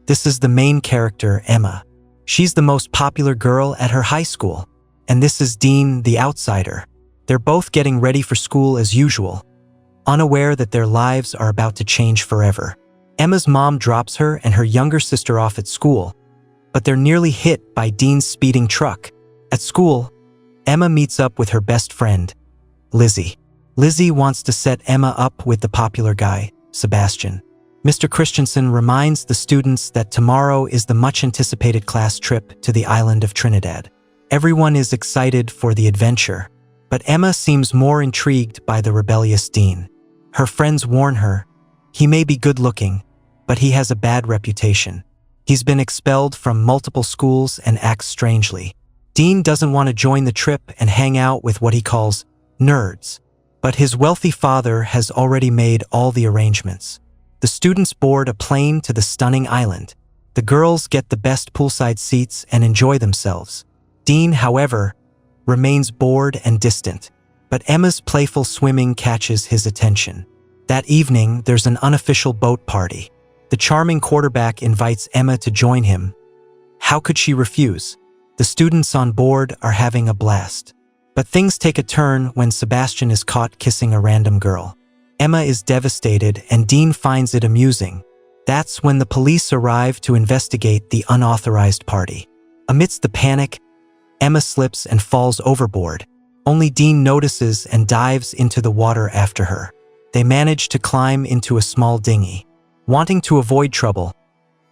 This is the main character, Emma. She's the most popular girl at her high school. And this is Dean, the outsider. They're both getting ready for school as usual, unaware that their lives are about to change forever. Emma's mom drops her and her younger sister off at school, but they're nearly hit by Dean's speeding truck. At school, Emma meets up with her best friend, Lizzie. Lizzie wants to set Emma up with the popular guy, Sebastian. Mr. Christensen reminds the students that tomorrow is the much-anticipated class trip to the island of Trinidad. Everyone is excited for the adventure, but Emma seems more intrigued by the rebellious Dean. Her friends warn her, he may be good-looking, but he has a bad reputation. He's been expelled from multiple schools and acts strangely. Dean doesn't want to join the trip and hang out with what he calls nerds, but his wealthy father has already made all the arrangements. The students board a plane to the stunning island. The girls get the best poolside seats and enjoy themselves. Dean, however, remains bored and distant, but Emma's playful swimming catches his attention. That evening, there's an unofficial boat party. The charming quarterback invites Emma to join him. How could she refuse? The students on board are having a blast. But things take a turn when Sebastian is caught kissing a random girl. Emma is devastated and Dean finds it amusing. That's when the police arrive to investigate the unauthorized party. Amidst the panic, Emma slips and falls overboard. Only Dean notices and dives into the water after her. They manage to climb into a small dinghy. Wanting to avoid trouble,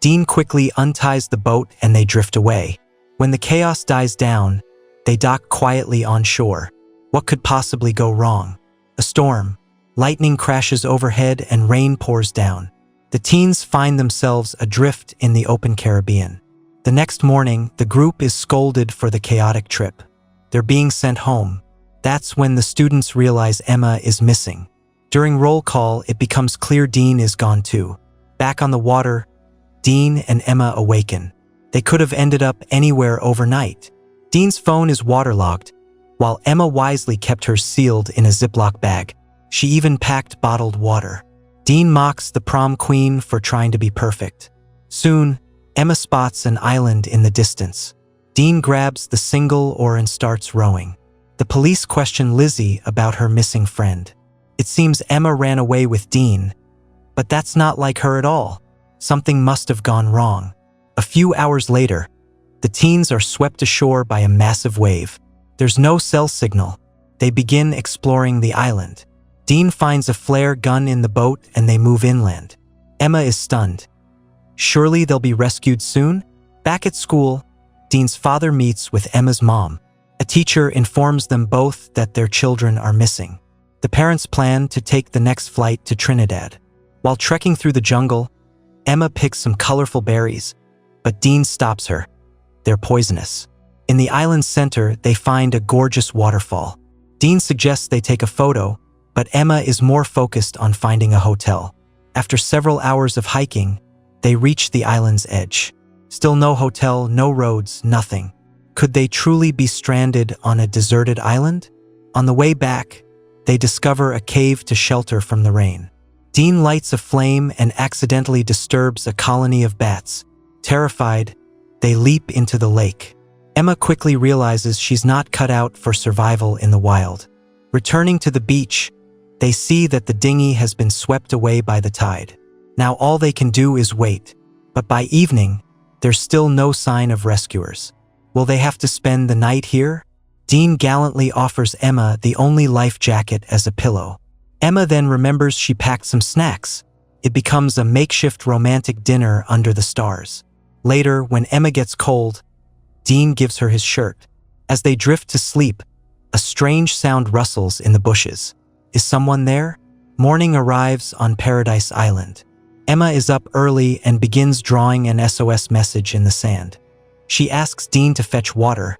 Dean quickly unties the boat and they drift away. When the chaos dies down, they dock quietly on shore. What could possibly go wrong? A storm. Lightning crashes overhead and rain pours down. The teens find themselves adrift in the open Caribbean. The next morning, the group is scolded for the chaotic trip. They're being sent home. That's when the students realize Emma is missing. During roll call, it becomes clear Dean is gone too. Back on the water, Dean and Emma awaken. They could have ended up anywhere overnight. Dean's phone is waterlogged, while Emma wisely kept hers sealed in a Ziploc bag. She even packed bottled water. Dean mocks the prom queen for trying to be perfect. Soon, Emma spots an island in the distance. Dean grabs the single oar and starts rowing. The police question Lizzie about her missing friend. It seems Emma ran away with Dean, but that's not like her at all. Something must have gone wrong. A few hours later, the teens are swept ashore by a massive wave. There's no cell signal. They begin exploring the island. Dean finds a flare gun in the boat and they move inland. Emma is stunned. Surely they'll be rescued soon? Back at school, Dean's father meets with Emma's mom. A teacher informs them both that their children are missing. The parents plan to take the next flight to Trinidad. While trekking through the jungle, Emma picks some colorful berries, but Dean stops her. They're poisonous. In the island's center, they find a gorgeous waterfall. Dean suggests they take a photo, but Emma is more focused on finding a hotel. After several hours of hiking, they reach the island's edge. Still no hotel, no roads, nothing. Could they truly be stranded on a deserted island? On the way back, they discover a cave to shelter from the rain. Dean lights a flame and accidentally disturbs a colony of bats. Terrified, they leap into the lake. Emma quickly realizes she's not cut out for survival in the wild. Returning to the beach, they see that the dinghy has been swept away by the tide. Now all they can do is wait. But by evening, there's still no sign of rescuers. Will they have to spend the night here? Dean gallantly offers Emma the only life jacket as a pillow. Emma then remembers she packed some snacks. It becomes a makeshift romantic dinner under the stars. Later, when Emma gets cold, Dean gives her his shirt. As they drift to sleep, a strange sound rustles in the bushes. Is someone there? Morning arrives on Paradise Island. Emma is up early and begins drawing an SOS message in the sand. She asks Dean to fetch water,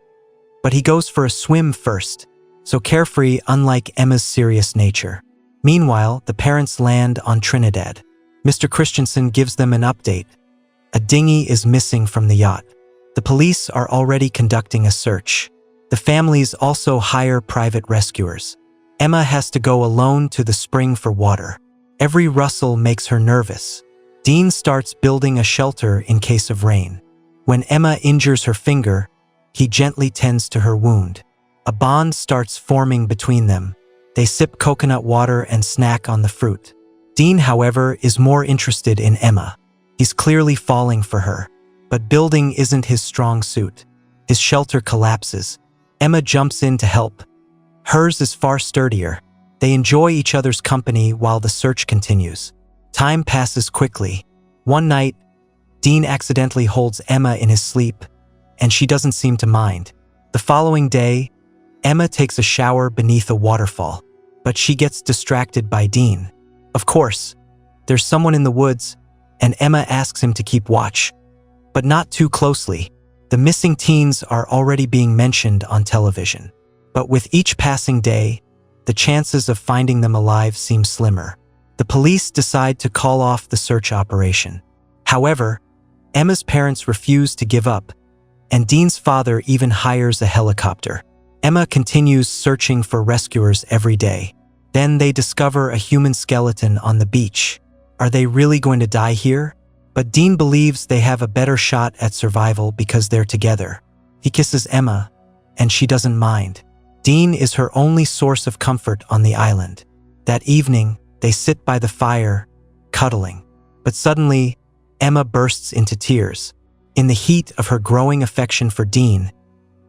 but he goes for a swim first, so carefree unlike Emma's serious nature. Meanwhile, the parents land on Trinidad. Mr. Christensen gives them an update. A dinghy is missing from the yacht. The police are already conducting a search. The families also hire private rescuers. Emma has to go alone to the spring for water. Every rustle makes her nervous. Dean starts building a shelter in case of rain. When Emma injures her finger, he gently tends to her wound. A bond starts forming between them. They sip coconut water and snack on the fruit. Dean, however, is more interested in Emma. He's clearly falling for her. But building isn't his strong suit. His shelter collapses. Emma jumps in to help. Hers is far sturdier. They enjoy each other's company while the search continues. Time passes quickly. One night, Dean accidentally holds Emma in his sleep, and she doesn't seem to mind. The following day, Emma takes a shower beneath a waterfall, but she gets distracted by Dean. Of course, there's someone in the woods, and Emma asks him to keep watch. But not too closely. The missing teens are already being mentioned on television. But with each passing day, the chances of finding them alive seem slimmer. The police decide to call off the search operation. However, Emma's parents refuse to give up, and Dean's father even hires a helicopter. Emma continues searching for rescuers every day. Then they discover a human skeleton on the beach. Are they really going to die here? But Dean believes they have a better shot at survival because they're together. He kisses Emma, and she doesn't mind. Dean is her only source of comfort on the island. That evening, they sit by the fire, cuddling. But suddenly, Emma bursts into tears. In the heat of her growing affection for Dean,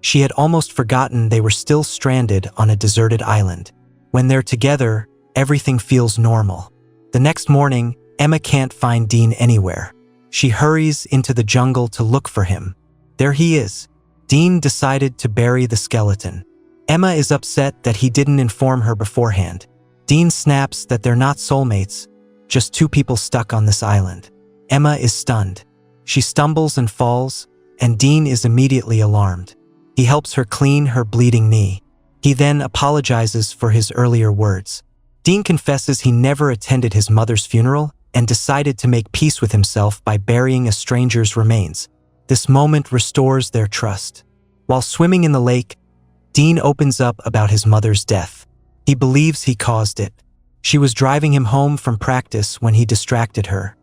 she had almost forgotten they were still stranded on a deserted island. When they're together, everything feels normal. The next morning, Emma can't find Dean anywhere. She hurries into the jungle to look for him. There he is. Dean decided to bury the skeleton. Emma is upset that he didn't inform her beforehand. Dean snaps that they're not soulmates, just two people stuck on this island. Emma is stunned. She stumbles and falls, and Dean is immediately alarmed. He helps her clean her bleeding knee. He then apologizes for his earlier words. Dean confesses he never attended his mother's funeral and decided to make peace with himself by burying a stranger's remains. This moment restores their trust. While swimming in the lake, Dean opens up about his mother's death. He believes he caused it. She was driving him home from practice when he distracted her,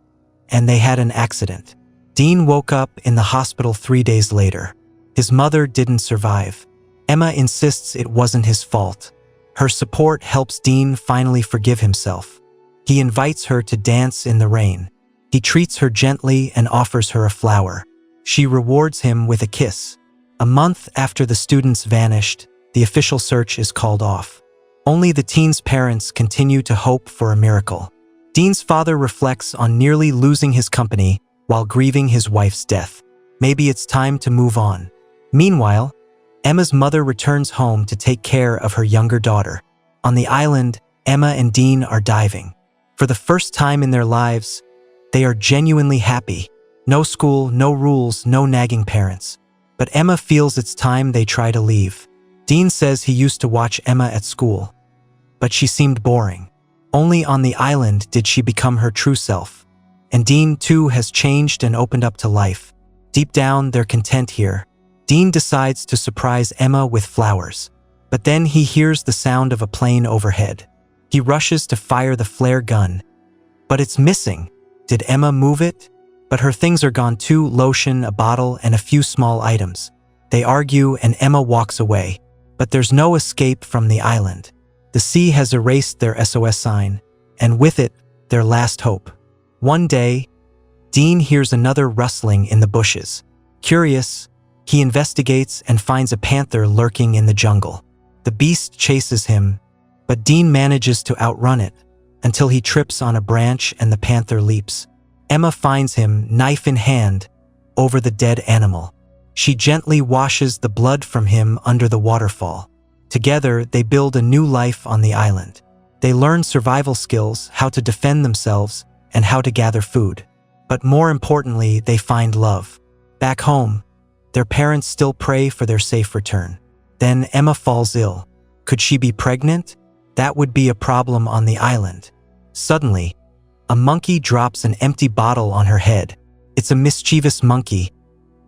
and they had an accident. Dean woke up in the hospital 3 days later. His mother didn't survive. Emma insists it wasn't his fault. Her support helps Dean finally forgive himself. He invites her to dance in the rain. He treats her gently and offers her a flower. She rewards him with a kiss. A month after the students vanished, the official search is called off. Only the teens' parents continue to hope for a miracle. Dean's father reflects on nearly losing his company while grieving his wife's death. Maybe it's time to move on. Meanwhile, Emma's mother returns home to take care of her younger daughter. On the island, Emma and Dean are diving. For the first time in their lives, they are genuinely happy. No school, no rules, no nagging parents. But Emma feels it's time they try to leave. Dean says he used to watch Emma at school, but she seemed boring. Only on the island did she become her true self. And Dean, too, has changed and opened up to life. Deep down, they're content here. Dean decides to surprise Emma with flowers. But then he hears the sound of a plane overhead. He rushes to fire the flare gun. But it's missing. Did Emma move it? But her things are gone too: lotion, a bottle, and a few small items. They argue and Emma walks away. But there's no escape from the island. The sea has erased their SOS sign, and with it, their last hope. One day, Dean hears another rustling in the bushes. Curious, he investigates and finds a panther lurking in the jungle. The beast chases him, but Dean manages to outrun it until he trips on a branch and the panther leaps. Emma finds him, knife in hand, over the dead animal. She gently washes the blood from him under the waterfall. Together, they build a new life on the island. They learn survival skills, how to defend themselves, and how to gather food. But more importantly, they find love. Back home, their parents still pray for their safe return. Then Emma falls ill. Could she be pregnant? That would be a problem on the island. Suddenly, a monkey drops an empty bottle on her head. It's a mischievous monkey,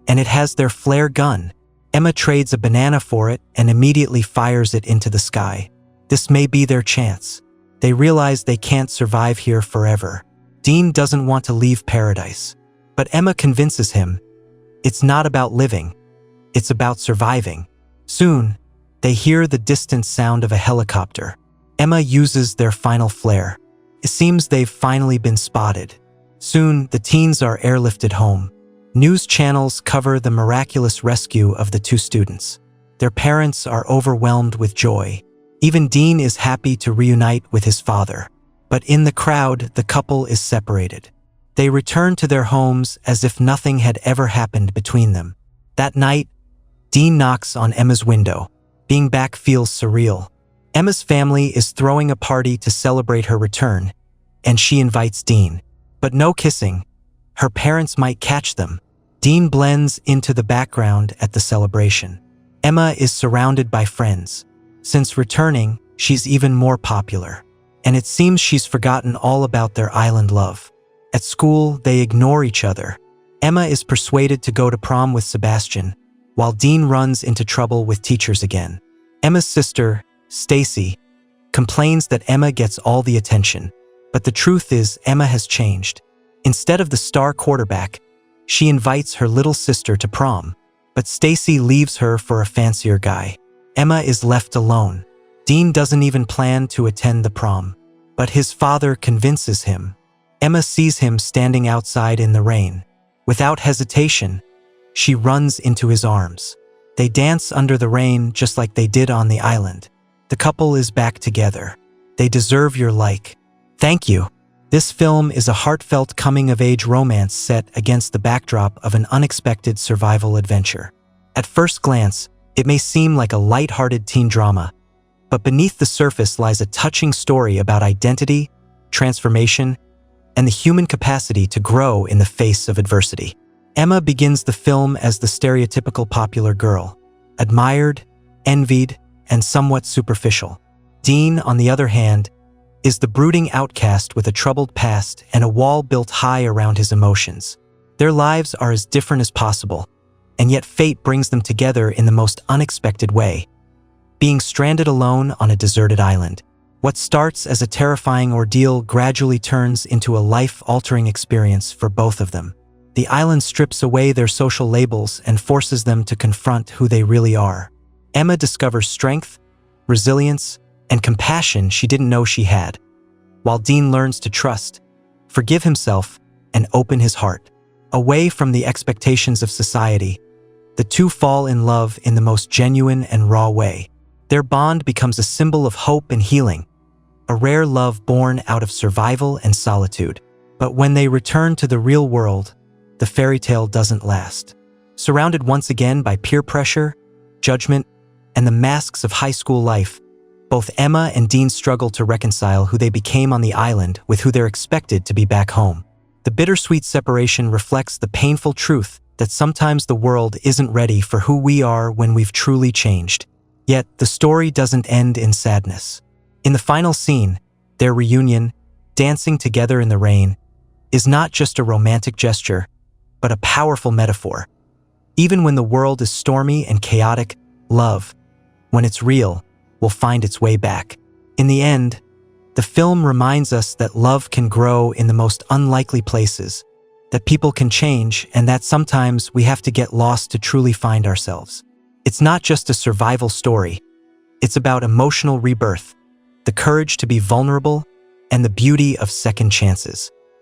and it has their flare gun. Emma trades a banana for it and immediately fires it into the sky. This may be their chance. They realize they can't survive here forever. Dean doesn't want to leave paradise. But Emma convinces him it's not about living, it's about surviving. Soon, they hear the distant sound of a helicopter. Emma uses their final flare. It seems they've finally been spotted. Soon, the teens are airlifted home. News channels cover the miraculous rescue of the two students. Their parents are overwhelmed with joy. Even Dean is happy to reunite with his father. But in the crowd, the couple is separated. They return to their homes as if nothing had ever happened between them. That night, Dean knocks on Emma's window. Being back feels surreal. Emma's family is throwing a party to celebrate her return, and she invites Dean. But no kissing. Her parents might catch them. Dean blends into the background at the celebration. Emma is surrounded by friends. Since returning, she's even more popular. And it seems she's forgotten all about their island love. At school, they ignore each other. Emma is persuaded to go to prom with Sebastian, while Dean runs into trouble with teachers again. Emma's sister, Stacy, complains that Emma gets all the attention. But the truth is, Emma has changed. Instead of the star quarterback, she invites her little sister to prom. But Stacy leaves her for a fancier guy. Emma is left alone. Dean doesn't even plan to attend the prom. But his father convinces him. Emma sees him standing outside in the rain. Without hesitation, she runs into his arms. They dance under the rain just like they did on the island. The couple is back together. They deserve your like. Thank you. This film is a heartfelt coming-of-age romance set against the backdrop of an unexpected survival adventure. At first glance, it may seem like a light-hearted teen drama, but beneath the surface lies a touching story about identity, transformation, and the human capacity to grow in the face of adversity. Emma begins the film as the stereotypical popular girl, admired, envied, and somewhat superficial. Dean, on the other hand, is the brooding outcast with a troubled past and a wall built high around his emotions. Their lives are as different as possible, and yet fate brings them together in the most unexpected way. Being stranded alone on a deserted island. What starts as a terrifying ordeal gradually turns into a life-altering experience for both of them. The island strips away their social labels and forces them to confront who they really are. Emma discovers strength, resilience, and compassion she didn't know she had, while Dean learns to trust, forgive himself, and open his heart. Away from the expectations of society, the two fall in love in the most genuine and raw way. Their bond becomes a symbol of hope and healing, a rare love born out of survival and solitude. But when they return to the real world, the fairy tale doesn't last. Surrounded once again by peer pressure, judgment, and the masks of high school life, both Emma and Dean struggle to reconcile who they became on the island with who they're expected to be back home. The bittersweet separation reflects the painful truth that sometimes the world isn't ready for who we are when we've truly changed. Yet, the story doesn't end in sadness. In the final scene, their reunion, dancing together in the rain, is not just a romantic gesture, but a powerful metaphor. Even when the world is stormy and chaotic, love, when it's real, will find its way back. In the end, the film reminds us that love can grow in the most unlikely places, that people can change, and that sometimes we have to get lost to truly find ourselves. It's not just a survival story. It's about emotional rebirth, the courage to be vulnerable, and the beauty of second chances.